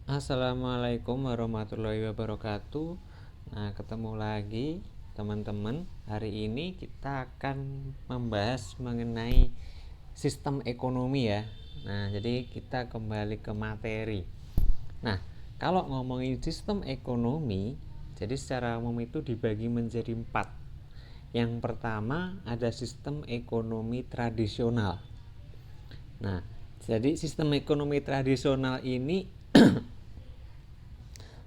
Assalamualaikum warahmatullahi wabarakatuh. Nah, ketemu lagi teman-teman. Hari ini kita akan membahas mengenai sistem ekonomi ya. Nah, jadi kita kembali ke materi. Nah, kalau ngomongin sistem ekonomi, jadi secara umum itu dibagi menjadi 4. Yang pertama ada sistem ekonomi tradisional. Nah, jadi sistem ekonomi tradisional ini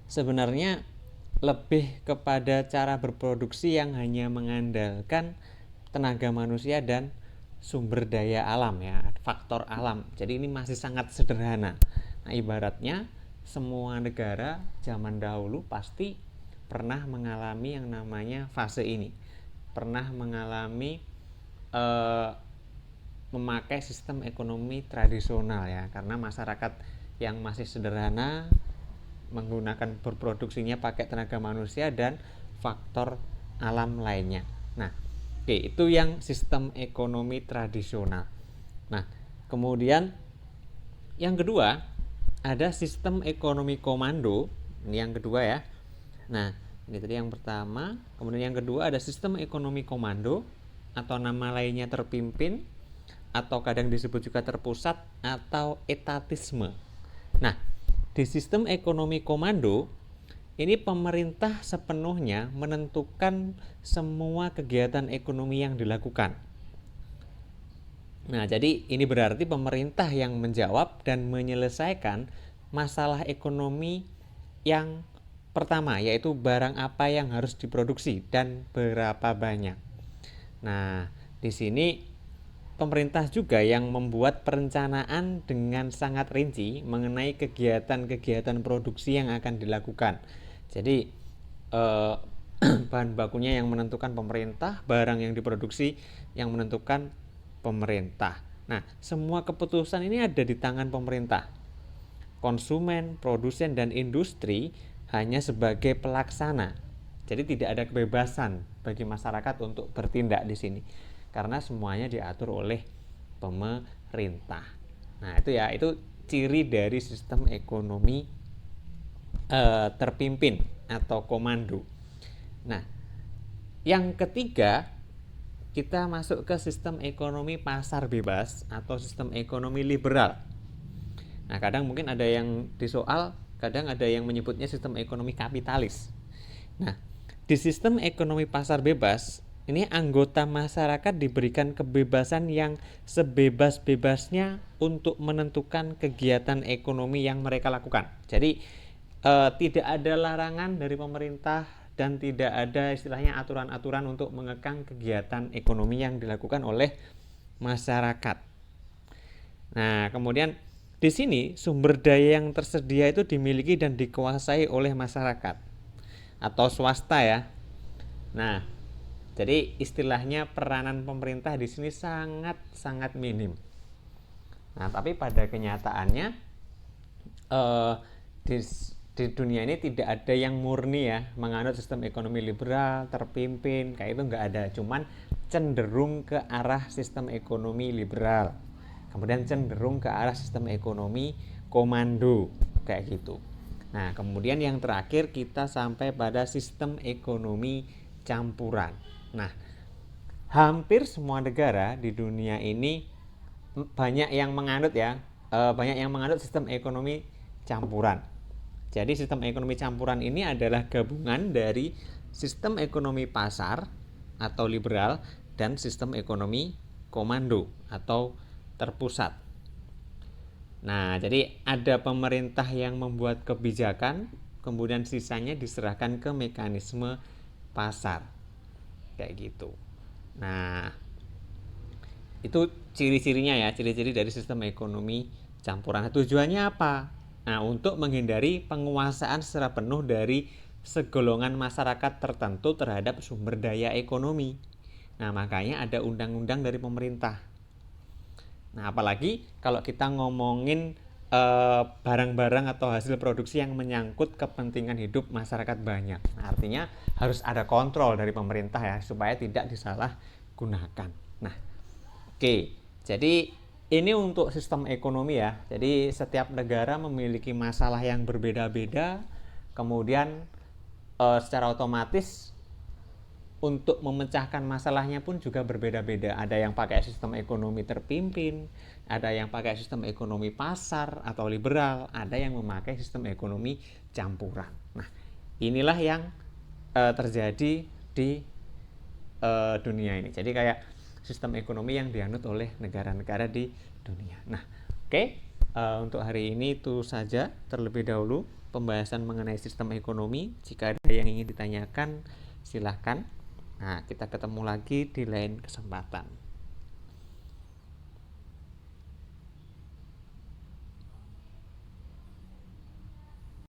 sebenarnya lebih kepada cara berproduksi yang hanya mengandalkan tenaga manusia dan sumber daya alam ya, faktor alam. Jadi ini masih sangat sederhana. Nah, ibaratnya semua negara zaman dahulu pasti pernah mengalami yang namanya fase ini. Pernah mengalami eh, memakai sistem ekonomi tradisional ya, karena masyarakat yang masih sederhana menggunakan berproduksinya pakai tenaga manusia dan faktor alam lainnya. Nah, oke, itu yang sistem ekonomi tradisional. Nah, kemudian yang kedua ada sistem ekonomi komando. Ini yang kedua ya. Nah, ini tadi yang pertama. Kemudian yang kedua ada sistem ekonomi komando atau nama lainnya terpimpin atau kadang disebut juga terpusat atau etatisme. Nah, di sistem ekonomi komando ini pemerintah sepenuhnya menentukan semua kegiatan ekonomi yang dilakukan. Nah, jadi ini berarti pemerintah yang menjawab dan menyelesaikan masalah ekonomi yang pertama, yaitu barang apa yang harus diproduksi dan berapa banyak. Nah, di sini pemerintah juga yang membuat perencanaan dengan sangat rinci mengenai kegiatan-kegiatan produksi yang akan dilakukan. Jadi eh, bahan bakunya yang menentukan pemerintah, barang yang diproduksi yang menentukan pemerintah. Nah, semua keputusan ini ada di tangan pemerintah. Konsumen, produsen, dan industri hanya sebagai pelaksana. Jadi tidak ada kebebasan bagi masyarakat untuk bertindak di sini karena semuanya diatur oleh pemerintah. Nah, itu ya, itu ciri dari sistem ekonomi terpimpin atau komando. Nah, yang ketiga kita masuk ke sistem ekonomi pasar bebas atau sistem ekonomi liberal. Nah, kadang mungkin ada yang disoal, kadang ada yang menyebutnya sistem ekonomi kapitalis. Nah, di sistem ekonomi pasar bebas, ini anggota masyarakat diberikan kebebasan yang sebebas-bebasnya untuk menentukan kegiatan ekonomi yang mereka lakukan. Jadi, tidak ada larangan dari pemerintah dan tidak ada istilahnya aturan-aturan untuk mengekang kegiatan ekonomi yang dilakukan oleh masyarakat. Nah, kemudian di sini sumber daya yang tersedia itu dimiliki dan dikuasai oleh masyarakat atau swasta ya. Nah, jadi istilahnya peranan pemerintah di sini sangat minim. Nah, tapi pada kenyataannya eh, di, di dunia ini tidak ada yang murni ya menganut sistem ekonomi liberal terpimpin, kayak itu nggak ada. Cuman cenderung ke arah sistem ekonomi liberal, kemudian cenderung ke arah sistem ekonomi komando kayak gitu. Nah, kemudian yang terakhir kita sampai pada sistem ekonomi campuran. Nah, hampir semua negara di dunia ini banyak yang menganut ya, banyak yang menganut sistem ekonomi campuran. Jadi sistem ekonomi campuran ini adalah gabungan dari sistem ekonomi pasar atau liberal dan sistem ekonomi komando atau terpusat. Nah, jadi ada pemerintah yang membuat kebijakan, kemudian sisanya diserahkan ke mekanisme pasar. Kayak gitu. Nah, itu ciri-cirinya ya, ciri-ciri dari sistem ekonomi campuran. Tujuannya apa? Nah, untuk menghindari penguasaan secara penuh dari segolongan masyarakat tertentu terhadap sumber daya ekonomi. Nah, makanya ada undang-undang dari pemerintah. Nah, apalagi kalau kita ngomongin barang-barang atau hasil produksi yang menyangkut kepentingan hidup masyarakat banyak. Nah, artinya harus ada kontrol dari pemerintah ya supaya tidak disalahgunakan. Nah, oke. Jadi Ini untuk sistem ekonomi ya. Jadi setiap negara memiliki masalah yang berbeda-beda. Kemudian secara otomatis untuk memecahkan masalahnya pun juga berbeda-beda. Ada yang pakai sistem ekonomi terpimpin, ada yang pakai sistem ekonomi pasar atau liberal, ada yang memakai sistem ekonomi campuran. Nah, inilah yang terjadi di dunia ini. Jadi kayak sistem ekonomi yang dianut oleh negara-negara di dunia. Nah, oke, untuk hari ini itu saja terlebih dahulu pembahasan mengenai sistem ekonomi. Jika ada yang ingin ditanyakan, silahkan. Nah, kita ketemu lagi di lain kesempatan.